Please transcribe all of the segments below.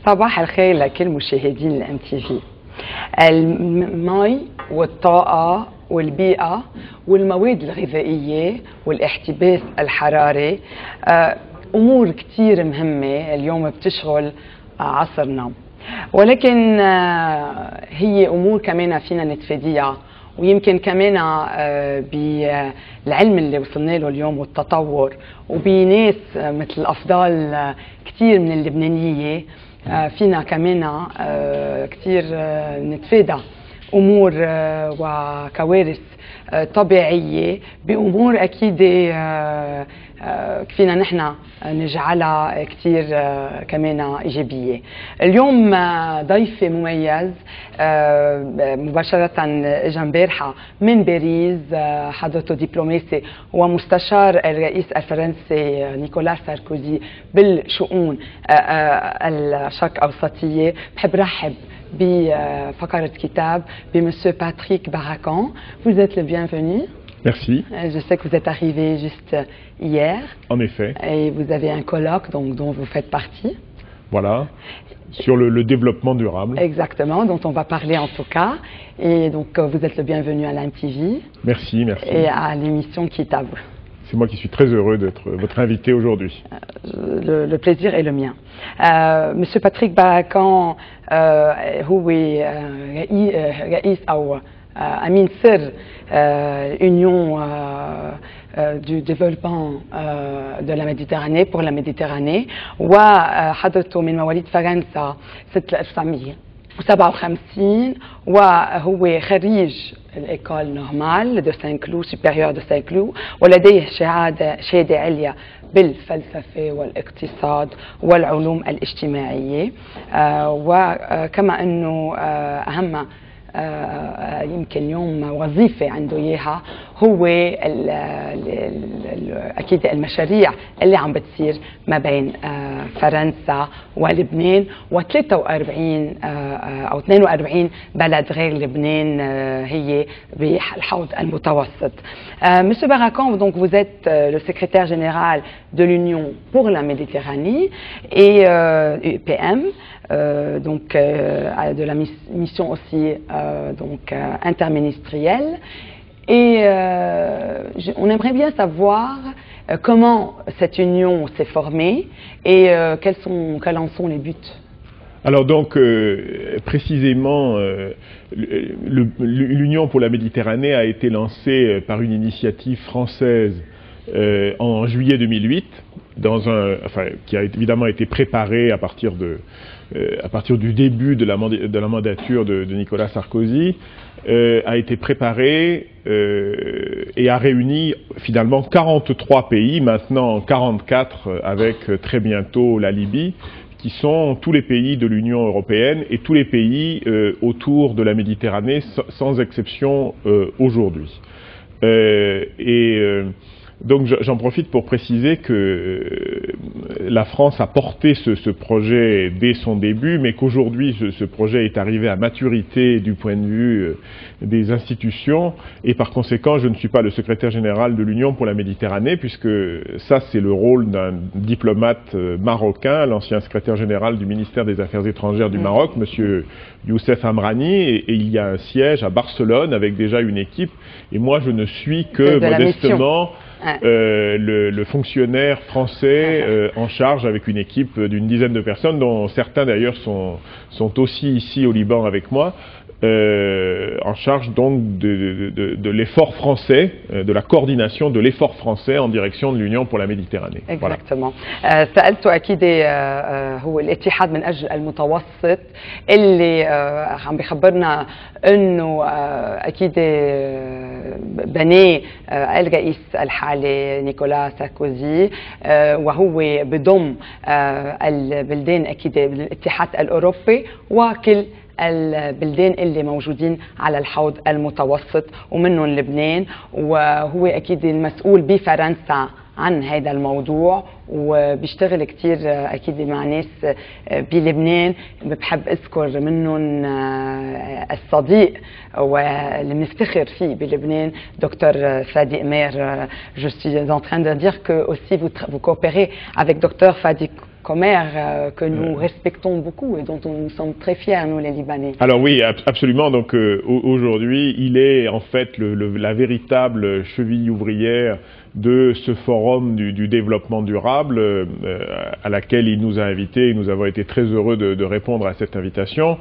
صباح الخير لكل مشاهدين الام تي في. المي والطاقة والبيئة والمواد الغذائية والاحتباس الحراري أمور كتير مهمة اليوم بتشغل عصرنا، ولكن هي أمور كمان فينا نتفاديها، ويمكن كمان بالعلم اللي وصلنا له اليوم والتطور وبناس مثل الأفضال كتير من اللبنانية فينا كمان كتير نتفادى أمور وكوارث طبيعية بأمور أكيد فينا نحن نجعلها كتير كمان إيجابية. اليوم ضيفي مميز مباشرة اجى امبارحة من باريس، حضرته دبلوماسي ومستشار الرئيس الفرنسي نيكولا ساركوزي بالشؤون الشرق أوسطية. بحب رحب بفقرة كتاب بمسيو باتريك باراكان. Vous êtes le bienvenu. Merci. Je sais que vous êtes arrivé juste hier. En effet. Et vous avez un colloque dont vous faites partie. Voilà, sur le développement durable. Exactement, dont on va parler en tout cas. Et donc vous êtes le bienvenu à l'AMTV. Merci, merci. Et à l'émission Kitab. C'est moi qui suis très heureux d'être votre invité aujourd'hui. Le plaisir est le mien. Monsieur Patrick Barakan هو رئيس أو أمين سر Union du développement de la Méditerranée pour la Méditerranée، وحضرته من مواليد فرنسا 1957، وهو خريج الإيكول نورمال دو سان كلو سوبيريور دو سان كلو، ولديه شهادة عليا بالفلسفة والاقتصاد والعلوم الاجتماعية، وكما أنه أهم يمكن يوم وظيفة عنده إياها هو أكيد المشاريع اللي عم بتصير ما بين فرنسا ولبنان و43 أو 42 بلد غير لبنان هي بالحوض المتوسط. Monsieur Barakan, donc vous êtes le secrétaire général de l'Union pour la Méditerranée et UPM. Donc de la mission aussi interministérielle, et on aimerait bien savoir comment cette union s'est formée et quels en sont les buts. Alors donc, précisément, l'Union pour la Méditerranée a été lancée par une initiative française en juillet 2008, qui a évidemment été préparée à partir du début de la mandature de Nicolas Sarkozy, a été préparée et a réuni finalement 43 pays, maintenant 44 avec très bientôt la Libye, qui sont tous les pays de l'Union européenne et tous les pays autour de la Méditerranée, sans exception aujourd'hui. Donc j'en profite pour préciser que la France a porté ce projet dès son début, mais qu'aujourd'hui ce projet est arrivé à maturité du point de vue des institutions, et par conséquent je ne suis pas le secrétaire général de l'Union pour la Méditerranée, puisque ça c'est le rôle d'un diplomate marocain, l'ancien secrétaire général du ministère des Affaires étrangères du Maroc, monsieur Youssef Amrani, et il y a un siège à Barcelone avec déjà une équipe, et moi je ne suis que modestement le fonctionnaire français en charge avec une équipe d'une dizaine de personnes, dont certains d'ailleurs sont aussi ici au Liban avec moi, en charge donc de l'effort français, de la coordination de l'effort français en direction de l'Union pour la Méditerranée. Exactement. سألته أكيد هو الاتحاد من أجل المتوسط اللي عم بيخبرنا إنه أكيد بناه الرئيس الحالي نيكولا ساركوزي، وهو بضم البلدان أكيد الاتحاد الأوروبي وكل البلدان اللي موجودين على الحوض المتوسط ومنهم لبنان، وهو أكيد المسؤول بفرنسا عن هذا الموضوع، وبيشتغل كتير أكيد مع ناس بلبنان. بحب أذكر منهم الصديق واللي بنفتخر فيه بلبنان دكتور فادي قمير. Je suis en train de dire que aussi vous coopérez avec docteur Fadi Qmer, que nous respectons beaucoup et dont nous sommes très fiers, nous les Libanais. Alors oui, absolument. Donc aujourd'hui, il est en fait la véritable cheville ouvrière de ce forum du développement durable à laquelle il nous a invités. Et nous avons été très heureux de répondre à cette invitation.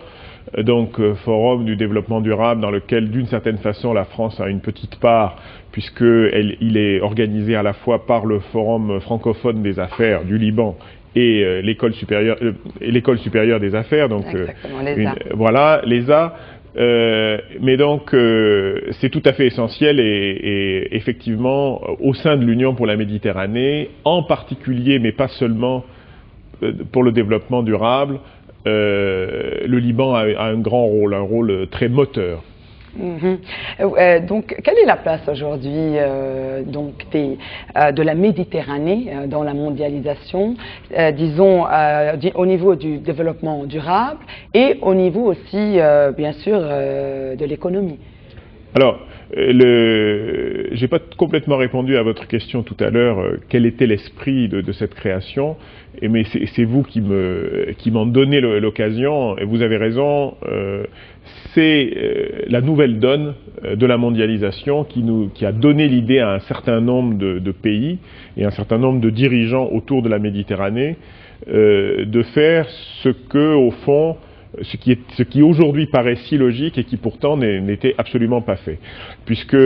Donc forum du développement durable dans lequel d'une certaine façon la France a une petite part puisqu'il est organisé à la fois par le forum francophone des affaires du Liban et l'école supérieure des affaires, donc voilà, l'ESA. Mais donc c'est tout à fait essentiel et effectivement au sein de l'Union pour la Méditerranée, en particulier, mais pas seulement pour le développement durable, le Liban a un grand rôle, un rôle très moteur. Donc, quelle est la place aujourd'hui de la Méditerranée dans la mondialisation, disons au niveau du développement durable et au niveau aussi, bien sûr, de l'économie? Alors, je n'ai pas complètement répondu à votre question tout à l'heure, quel était l'esprit de cette création, mais c'est vous qui m'en donnez l'occasion, et vous avez raison, c'est la nouvelle donne de la mondialisation qui a donné l'idée à un certain nombre de pays et un certain nombre de dirigeants autour de la Méditerranée de faire ce que, au fond, ce qui aujourd'hui paraît si logique et qui pourtant n'était absolument pas fait. Puisque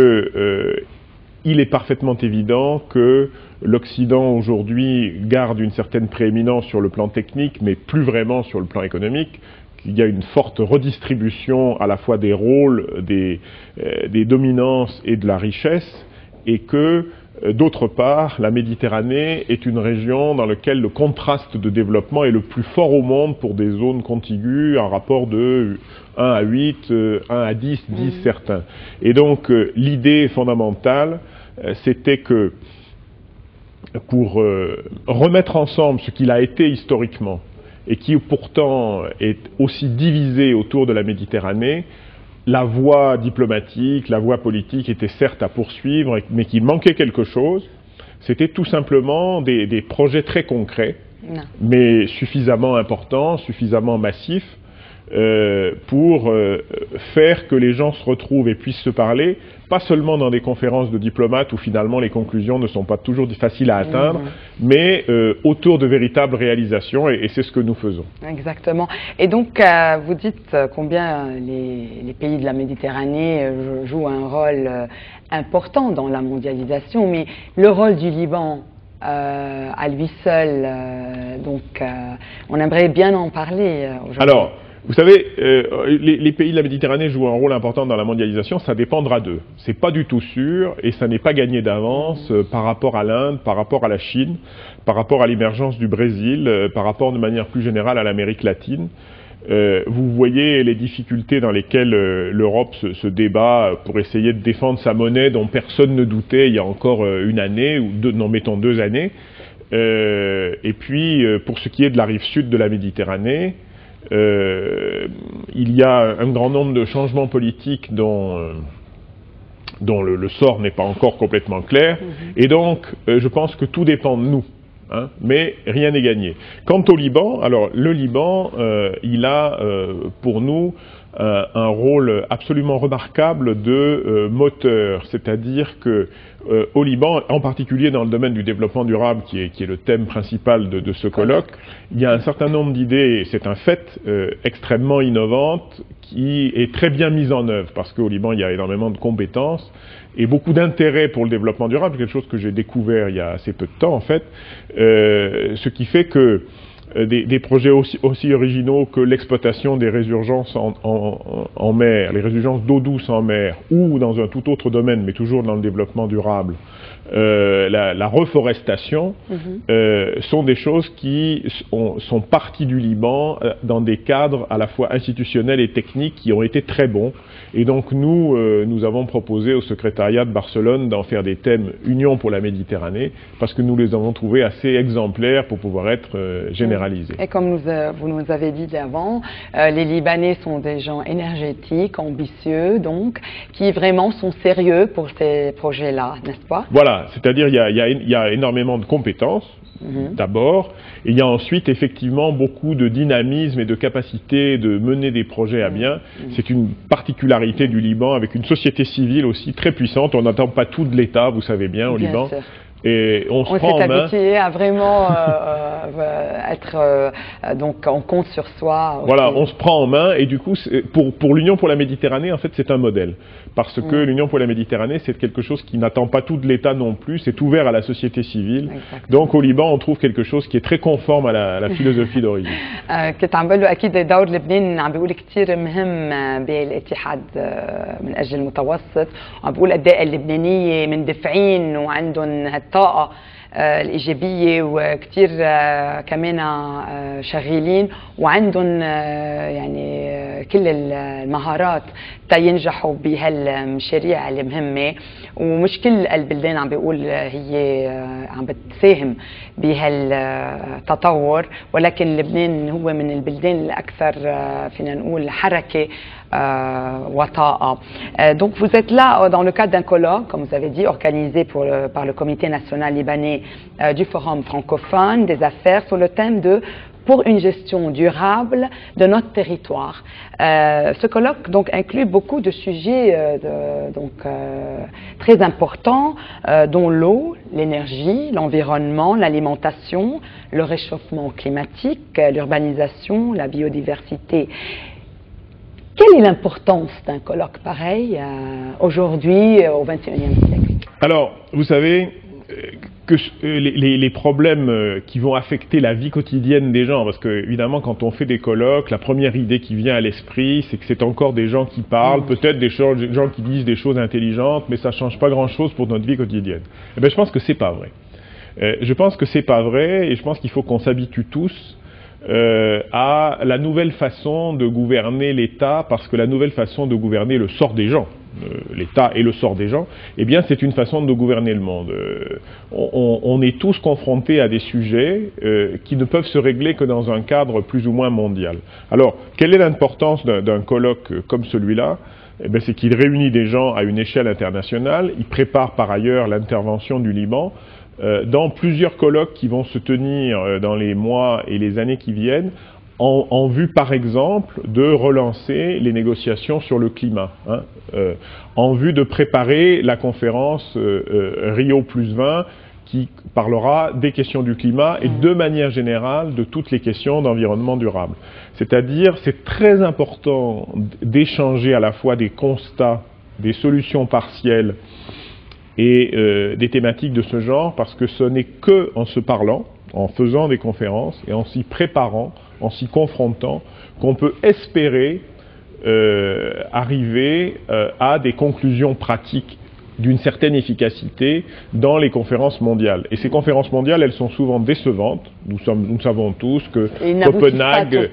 il est parfaitement évident que l'Occident aujourd'hui garde une certaine prééminence sur le plan technique, mais plus vraiment sur le plan économique, qu'il y a une forte redistribution à la fois des rôles, des dominances et de la richesse, et que d'autre part, la Méditerranée est une région dans laquelle le contraste de développement est le plus fort au monde pour des zones contiguës, un rapport de 1 à 8, 1 à 10, 10 certains. Et donc l'idée fondamentale, c'était que pour remettre ensemble ce qu'il a été historiquement, et qui pourtant est aussi divisé autour de la Méditerranée, la voie diplomatique, la voie politique était certes à poursuivre, mais qu'il manquait quelque chose. C'était tout simplement des projets très concrets, mais suffisamment importants, suffisamment massifs, pour faire que les gens se retrouvent et puissent se parler, pas seulement dans des conférences de diplomates où finalement les conclusions ne sont pas toujours faciles à atteindre, mais autour de véritables réalisations, et c'est ce que nous faisons. Exactement. Et donc, vous dites combien les pays de la Méditerranée jouent un rôle important dans la mondialisation, mais le rôle du Liban à lui seul, on aimerait bien en parler aujourd'hui. Alors, vous savez, les pays de la Méditerranée jouent un rôle important dans la mondialisation, ça dépendra d'eux. C'est pas du tout sûr, et ça n'est pas gagné d'avance par rapport à l'Inde, par rapport à la Chine, par rapport à l'émergence du Brésil, par rapport de manière plus générale à l'Amérique latine. Vous voyez les difficultés dans lesquelles l'Europe se débat pour essayer de défendre sa monnaie dont personne ne doutait il y a encore une année, ou mettons 2 années. Et puis, pour ce qui est de la rive sud de la Méditerranée, il y a un grand nombre de changements politiques dont le sort n'est pas encore complètement clair, et donc je pense que tout dépend de nous, hein, mais rien n'est gagné. Quant au Liban, alors le Liban, il a pour nous un rôle absolument remarquable de moteur, c'est-à-dire que au Liban, en particulier dans le domaine du développement durable, qui est le thème principal de ce colloque, il y a un certain nombre d'idées, et c'est un fait, extrêmement innovantes, qui est très bien mise en œuvre, parce qu'au Liban, il y a énormément de compétences, et beaucoup d'intérêt pour le développement durable, quelque chose que j'ai découvert il y a assez peu de temps, en fait, ce qui fait que des projets aussi originaux que l'exploitation des résurgences en mer, les résurgences d'eau douce en mer, ou dans un tout autre domaine, mais toujours dans le développement durable, la reforestation, sont des choses qui sont parties du Liban dans des cadres à la fois institutionnels et techniques qui ont été très bons. Et donc nous avons proposé au secrétariat de Barcelone d'en faire des thèmes Union pour la Méditerranée, parce que nous les avons trouvés assez exemplaires pour pouvoir être généralisés. Et comme vous nous avez dit avant, les Libanais sont des gens énergétiques, ambitieux, donc, qui vraiment sont sérieux pour ces projets-là, n'est-ce pas? Voilà, c'est-à-dire il y a énormément de compétences, d'abord, et il y a ensuite effectivement beaucoup de dynamisme et de capacité de mener des projets à bien. C'est une particularité du Liban, avec une société civile aussi très puissante. On n'attend pas tout de l'État, vous savez bien, au Liban. Sûr. Et on s'est habitué à vraiment être donc on compte sur soi. Voilà, on se prend en main, et du coup pour l'Union pour la Méditerranée, en fait, c'est un modèle, parce que l'Union pour la Méditerranée, c'est quelque chose qui n'attend pas tout de l'État non plus, c'est ouvert à la société civile. Exactement. Donc au Liban, on trouve quelque chose qui est très conforme à la philosophie d'origine. كنت عم بقول له اكيد دور لبنان عم بيقول كثير مهم بالاتحاد من اجل المتوسط، وعم بقول قد ايه اللبنانيه مندفعين وعندهم الطاقه الإيجابية وكتير كمان شغالين وعندهم يعني كل المهارات تينجحوا بهالمشاريع المهمة، ومش كل البلدان عم بيقول هي عم بتساهم بهالتطور، ولكن لبنان هو من البلدان الأكثر فينا نقول حركة Donc vous êtes là dans le cadre d'un colloque, comme vous avez dit, organisé par le Comité national libanais du Forum francophone des affaires sur le thème de pour une gestion durable de notre territoire. Ce colloque donc inclut beaucoup de sujets très importants, dont l'eau, l'énergie, l'environnement, l'alimentation, le réchauffement climatique, l'urbanisation, la biodiversité. Quelle est l'importance d'un colloque pareil aujourd'hui au XXIe siècle? Alors, vous savez que les problèmes qui vont affecter la vie quotidienne des gens, parce que évidemment quand on fait des colloques, la première idée qui vient à l'esprit, c'est que c'est encore des gens qui parlent, peut-être des gens qui disent des choses intelligentes, mais ça ne change pas grand-chose pour notre vie quotidienne. Eh bien, je pense que c'est pas vrai. Je pense que c'est pas vrai, et je pense qu'il faut qu'on s'habitue tous à la nouvelle façon de gouverner l'État, parce que la nouvelle façon de gouverner le sort des gens, l'État et le sort des gens, eh bien c'est une façon de gouverner le monde. On est tous confrontés à des sujets qui ne peuvent se régler que dans un cadre plus ou moins mondial. Alors, quelle est l'importance d'un colloque comme celui-là? Eh bien, c'est qu'il réunit des gens à une échelle internationale, il prépare par ailleurs l'intervention du Liban dans plusieurs colloques qui vont se tenir dans les mois et les années qui viennent, en vue par exemple de relancer les négociations sur le climat, en vue de préparer la conférence Rio+20 qui parlera des questions du climat et de manière générale de toutes les questions d'environnement durable. C'est-à-dire, c'est très important d'échanger à la fois des constats, des solutions partielles et des thématiques de ce genre, parce que ce n'est que en se parlant, en faisant des conférences et en s'y préparant, en s'y confrontant, qu'on peut espérer arriver à des conclusions pratiques d'une certaine efficacité dans les conférences mondiales. Et ces conférences mondiales, elles sont souvent décevantes. Nous savons tous que Copenhague,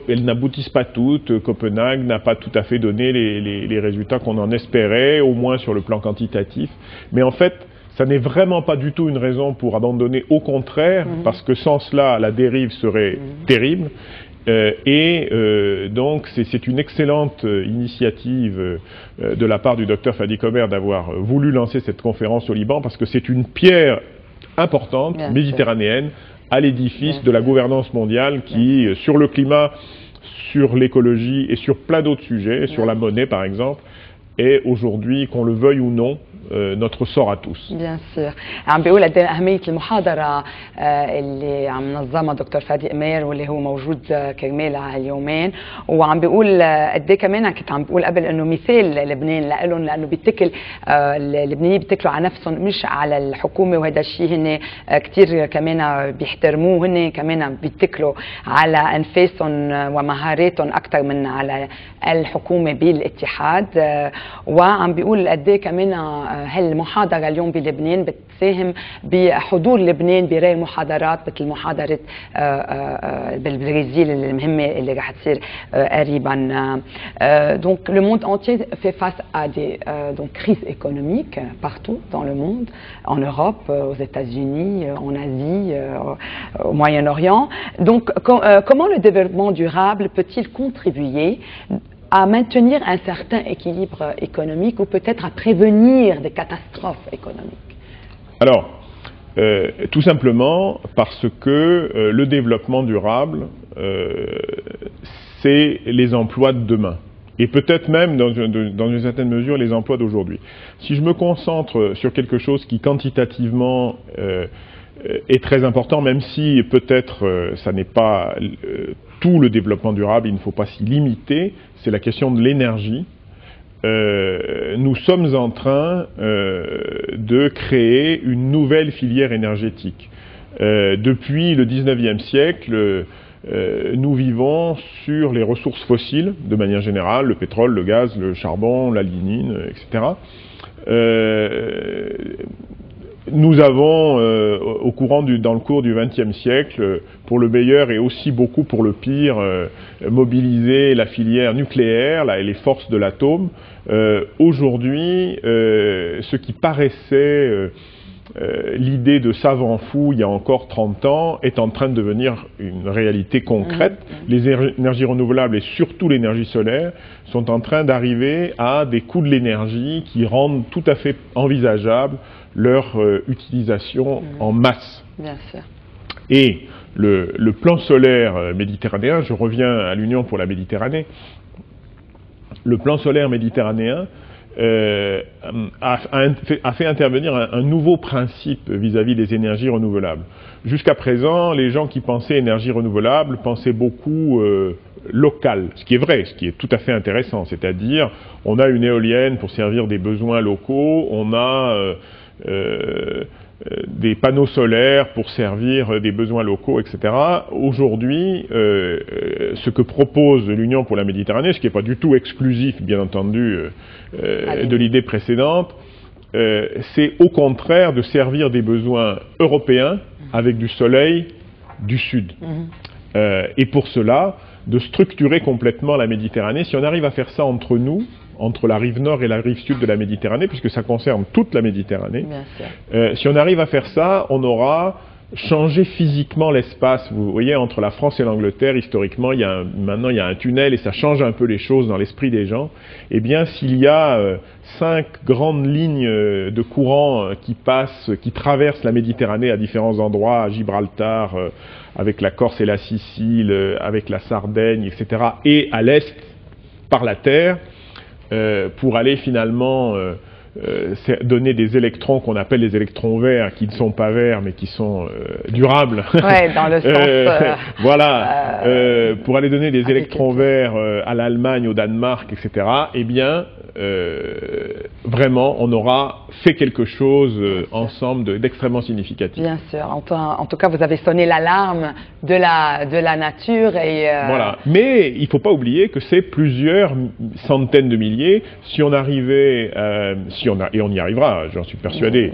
elles n'aboutissent pas toutes. Copenhague n'a pas tout à fait donné les résultats qu'on en espérait, au moins sur le plan quantitatif. Mais en fait, ça n'est vraiment pas du tout une raison pour abandonner, au contraire, parce que sans cela, la dérive serait terrible. Donc c'est une excellente initiative de la part du docteur Fadi Komer d'avoir voulu lancer cette conférence au Liban, parce que c'est une pierre importante, méditerranéenne, à l'édifice de la gouvernance mondiale qui, sur le climat, sur l'écologie et sur plein d'autres sujets, sur la monnaie par exemple, est aujourd'hui, qu'on le veuille ou non, notre sort à tous. Bien sûr. عم بيقول قد ايه أهمية المحاضرة اللي عم نظمها دكتور فادي قمير واللي هو موجود كرمال على هاليومين، وعم بيقول قد ايه كمان كنت عم بقول قبل انه مثال لبنان لهم، لانه بيتكل اللبنانيين بيتكلوا على نفسهم مش على الحكومة، وهذا الشيء هن كثير كمان بيحترموه، هن كمان بيتكلوا على انفاسهم ومهاراتهم اكثر من على الحكومة بالاتحاد. وعم بيقول قد ايه كمان هل المحاضرة اليوم بلبنان بتساهم بحضور لبنان براي المحاضرات مثل محاضرة بالبرازيل المهمة اللي رح تصير قريبا. Donc le monde entier fait face à des crises économiques partout dans le monde, en Europe, aux États-Unis, en Asie, au Moyen-Orient. Donc comment le développement durable peut-il contribuer à maintenir un certain équilibre économique ou peut-être à prévenir des catastrophes économiques? Alors, tout simplement parce que le développement durable, c'est les emplois de demain. Et peut-être même, dans une certaine mesure, les emplois d'aujourd'hui. Si je me concentre sur quelque chose qui quantitativement est très important, même si peut-être ça n'est pas tout le développement durable, il ne faut pas s'y limiter, c'est la question de l'énergie. Nous sommes en train de créer une nouvelle filière énergétique. Depuis le 19e siècle, nous vivons sur les ressources fossiles, de manière générale, le pétrole, le gaz, le charbon, la lignine, etc. Nous avons, dans le cours du XXe siècle, pour le meilleur et aussi beaucoup pour le pire, mobilisé la filière nucléaire et les forces de l'atome. Aujourd'hui, ce qui paraissait l'idée de savant fou il y a encore 30 ans est en train de devenir une réalité concrète. Les énergies renouvelables et surtout l'énergie solaire sont en train d'arriver à des coûts de l'énergie qui rendent tout à fait envisageable leur utilisation en masse. Bien sûr. Et le plan solaire méditerranéen, je reviens à l'Union pour la Méditerranée, le plan solaire méditerranéen a fait intervenir un nouveau principe vis-à-vis des énergies renouvelables. Jusqu'à présent, les gens qui pensaient énergie renouvelable pensaient beaucoup local, ce qui est vrai, ce qui est tout à fait intéressant, c'est-à-dire on a une éolienne pour servir des besoins locaux, on a des panneaux solaires pour servir des besoins locaux, etc. Aujourd'hui, ce que propose l'Union pour la Méditerranée, ce qui n'est pas du tout exclusif, bien entendu, de l'idée précédente, c'est au contraire de servir des besoins européens avec du soleil du Sud. Et pour cela, de structurer complètement la Méditerranée. Si on arrive à faire ça entre nous, entre la rive nord et la rive sud de la Méditerranée, puisque ça concerne toute la Méditerranée, si on arrive à faire ça, on changé physiquement l'espace. Vous voyez, entre la France et l'Angleterre, historiquement, maintenant il y a un tunnel et ça change un peu les choses dans l'esprit des gens. Eh bien, s'il y a 5 grandes lignes de courant qui traversent la Méditerranée à différents endroits, à Gibraltar, avec la Corse et la Sicile, avec la Sardaigne, etc., et à l'est, par la terre, pour aller finalement donner des électrons qu'on appelle les électrons verts, qui ne sont pas verts mais qui sont durables. Ouais, dans le sens. Voilà, pour aller donner des électrons verts à l'Allemagne, au Danemark, etc. Eh bien, vraiment, on aura fait quelque chose ensemble d'extrêmement significatif. Bien sûr. En tout cas, vous avez sonné l'alarme de la nature et. Voilà. Mais il ne faut pas oublier que c'est plusieurs centaines de milliers. Si on arrivait, et on y arrivera, j'en suis persuadé,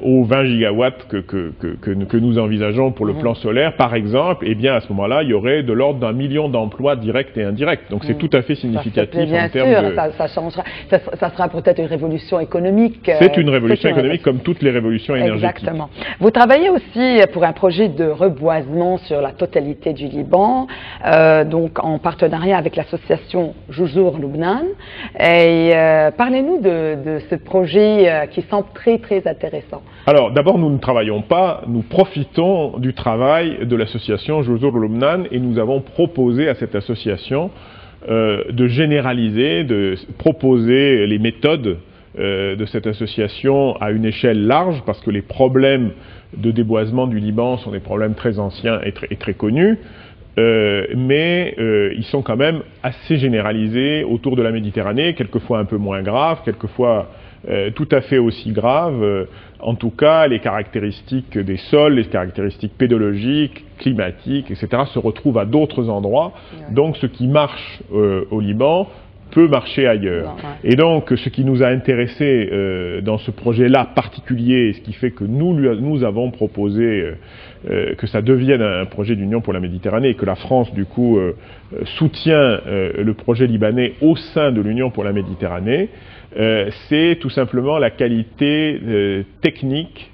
aux 20 gigawatts que nous envisageons pour le plan solaire, par exemple, eh bien à ce moment-là, il y aurait de l'ordre d'1 million d'emplois directs et indirects. Donc c'est tout à fait significatif en termes de... Ça changera. Ça sera peut-être une révolution économique. C'est une révolution économique comme toutes les révolutions énergétiques. Exactement. Vous travaillez aussi pour un projet de reboisement sur la totalité du Liban, donc en partenariat avec l'association Joujour Lubnan. Et parlez-nous de ce projet qui semble très très intéressant. Alors d'abord, nous ne travaillons pas, nous profitons du travail de l'association Joujour Lubnan et nous avons proposé à cette association de généraliser, de proposer les méthodes de cette association à une échelle large, parce que les problèmes de déboisement du Liban sont des problèmes très anciens et très connus, mais ils sont quand même assez généralisés autour de la Méditerranée, quelquefois un peu moins graves, quelquefois tout à fait aussi graves. En tout cas, les caractéristiques des sols, les caractéristiques pédologiques, climatiques, etc. se retrouvent à d'autres endroits. Donc ce qui marche au Liban peut marcher ailleurs. Et donc, ce qui nous a intéressé dans ce projet-là particulier, ce qui fait que nous avons proposé que ça devienne un projet d'union pour la Méditerranée et que la France, du coup, soutient le projet libanais au sein de l'Union pour la Méditerranée, c'est tout simplement la qualité technique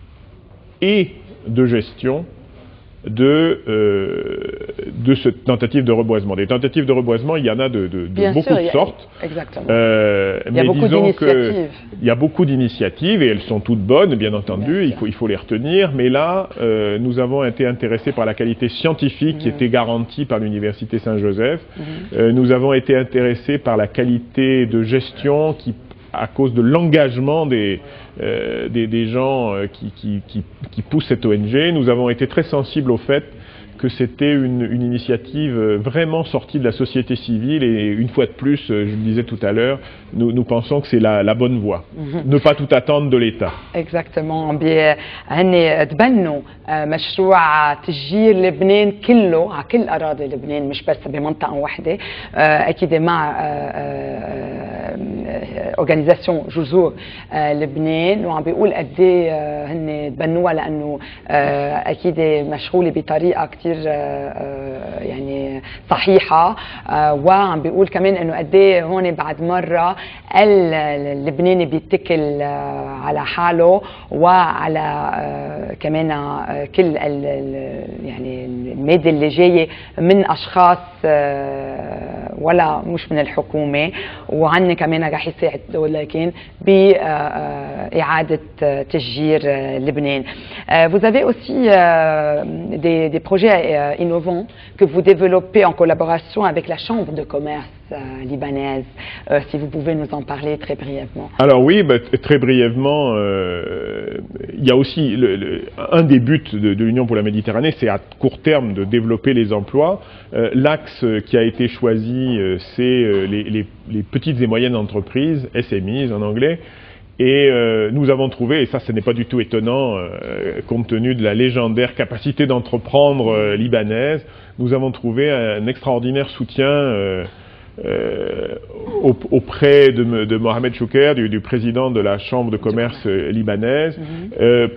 et de gestion de cette tentative de reboisement. Des tentatives de reboisement, il y en a de beaucoup de sortes. Exactement. Il y a beaucoup d'initiatives. Il y a beaucoup d'initiatives et elles sont toutes bonnes, bien entendu, il faut les retenir. Mais là, nous avons été intéressés par la qualité scientifique qui était garantie par l'Université Saint-Joseph. Nous avons été intéressés par la qualité de gestion qui, à cause de l'engagement des gens qui poussent cette ONG, nous avons été très sensibles au fait que c'était une initiative vraiment sortie de la société civile et une fois de plus, je le disais tout à l'heure, nous pensons que c'est la bonne voie. Ne pas tout attendre de l'État. Exactement. هن تبنوا مشروع تشجير لبنان كله على كل أراضي لبنان مش بس بمنطقة واحدة أكيد مع أورجانيزاسيون جذور لبنان وعم بيقول قد ايه هن تبنوها لأنه أكيد مشغولة بطريقة كتير يعني صحيحة وعم بيقول كمان إنه قد ايه هون بعد مرة اللبناني بيتكل على حاله وعلى كمان كل يعني المادة اللي جاية من أشخاص ولا مش من الحكومة وعنا كمان رح يساعدوا لكن بإعادة تشجير لبنان. Vous avez aussi des projets innovants que vous développez en collaboration avec la Chambre de commerce libanaise. Si vous pouvez nous en parler très brièvement. Alors oui, très brièvement, il y a aussi un des buts de l'Union pour la Méditerranée, c'est à court terme de développer les emplois. L'axe qui a été choisi, c'est les petites et moyennes entreprises, SMEs en anglais. Et nous avons trouvé, et ça ce n'est pas du tout étonnant, compte tenu de la légendaire capacité d'entreprendre libanaise, nous avons trouvé un extraordinaire soutien auprès de Mohamed Chouker, du président de la Chambre de commerce libanaise,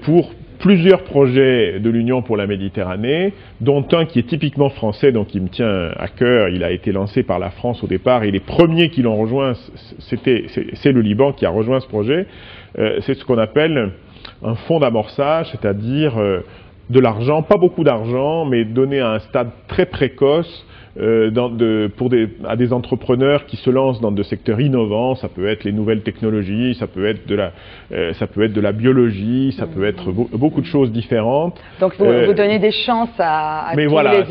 pour plusieurs projets de l'Union pour la Méditerranée, dont un qui est typiquement français, donc qui me tient à cœur. Il a été lancé par la France au départ, et les premiers qui l'ont rejoint, c'est le Liban qui a rejoint ce projet. C'est ce qu'on appelle un fonds d'amorçage, c'est-à-dire de l'argent, pas beaucoup d'argent, mais donné à un stade très précoce, à des entrepreneurs qui se lancent dans des secteurs innovants. Ça peut être les nouvelles technologies, ça peut être de la biologie, ça peut être beaucoup de choses différentes. Donc vous donnez des chances à tous les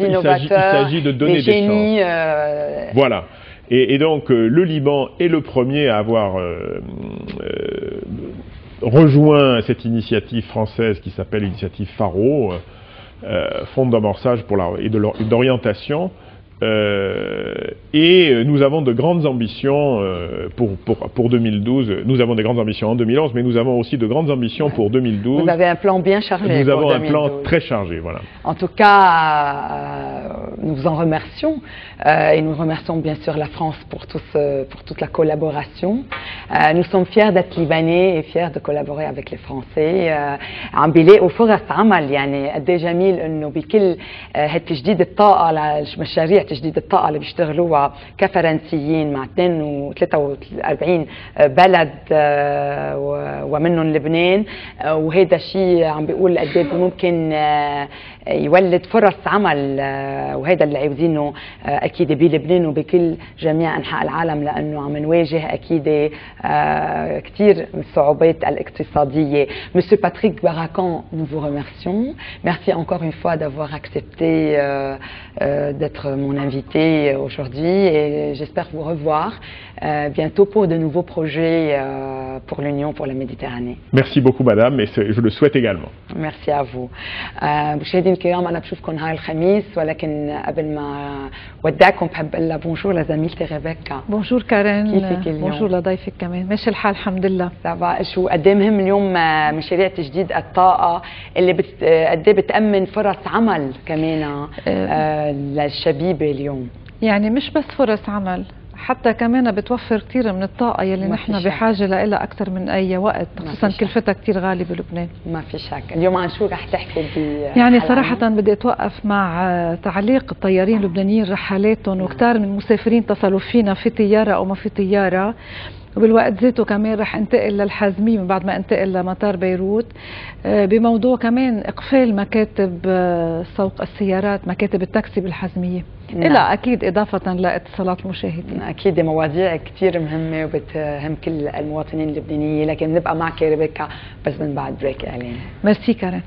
innovateurs, il s'agit de donner les génies, des chances. Voilà. Et donc le Liban est le premier à avoir rejoint cette initiative française qui s'appelle l'initiative Faro, Fonds d'amorçage et d'orientation. Et nous avons de grandes ambitions pour 2012. Nous avons des grandes ambitions en 2011, mais nous avons aussi de grandes ambitions pour 2012. Vous avez un plan bien chargé. Nous avons un plan très chargé, voilà. En tout cas, nous vous en remercions et nous remercions bien sûr la France pour toute la collaboration. Nous sommes fiers d'être libanais et fiers de collaborer avec les Français. عم بيلاقوا فرص عمل يعني قد ايه جميل انه بكل هالتجديد الطاقه للمشاريع تجديد الطاقه اللي بيشتغلوها كفرنسيين مع 43 بلد ومنهم لبنان وهذا الشيء عم بيقول قد ايه ممكن يولد فرص عمل وهذا اللي عاوزينه اكيد بلبنان وبكل جميع انحاء العالم لانه عم نواجه اكيد كثير من الصعوبات الاقتصاديه. Monsieur Patrick Barakan, nous vous remercions. Merci encore une fois d'avoir accepté d'être mon invité aujourd'hui et j'espère vous revoir bientôt pour de nouveaux projets pour l'Union pour la Méditerranée. Merci beaucoup madame et je le souhaite également. Merci à vous. مشاهدينا الكرام انا بشوفكم نهار الخميس ولكن قبل ما ودعكم بحب اقول لها بونجور لزميلتي ريبيكا. بونجور كارين. كيفك اليوم؟ بونجور لضيفك كمان. ماشي الحال الحمد لله. شو قد ايه مهم اليوم مشاريع تجديد الطاقه اللي قد ايه بتامن فرص عمل كمان للشبيبه اليوم. يعني مش بس فرص عمل حتى كمان بتوفر كثير من الطاقة يلي ما نحن في شك. بحاجة لها أكثر من أي وقت، ما خصوصا في شك. كلفتها كثير غالية بلبنان. ما في شك. اليوم عن شو رح تحكي يعني صراحة بدي أتوقف مع تعليق الطيارين اللبنانيين رحلاتهم، وكتار من المسافرين اتصلوا فينا في طيارة أو ما في طيارة، وبالوقت ذاته كمان رح انتقل للحازمية من بعد ما انتقل لمطار بيروت بموضوع كمان إقفال مكاتب سوق السيارات، مكاتب التاكسي بالحازمية. نعم. إلا أكيد إضافة لاتصالات المشاهدين. أكيد مواضيع كثير مهمة وبتهم كل المواطنين اللبنانيين، لكن نبقى معك ريبيكا بس من بعد بريك إعلاني. ميرسي كارين.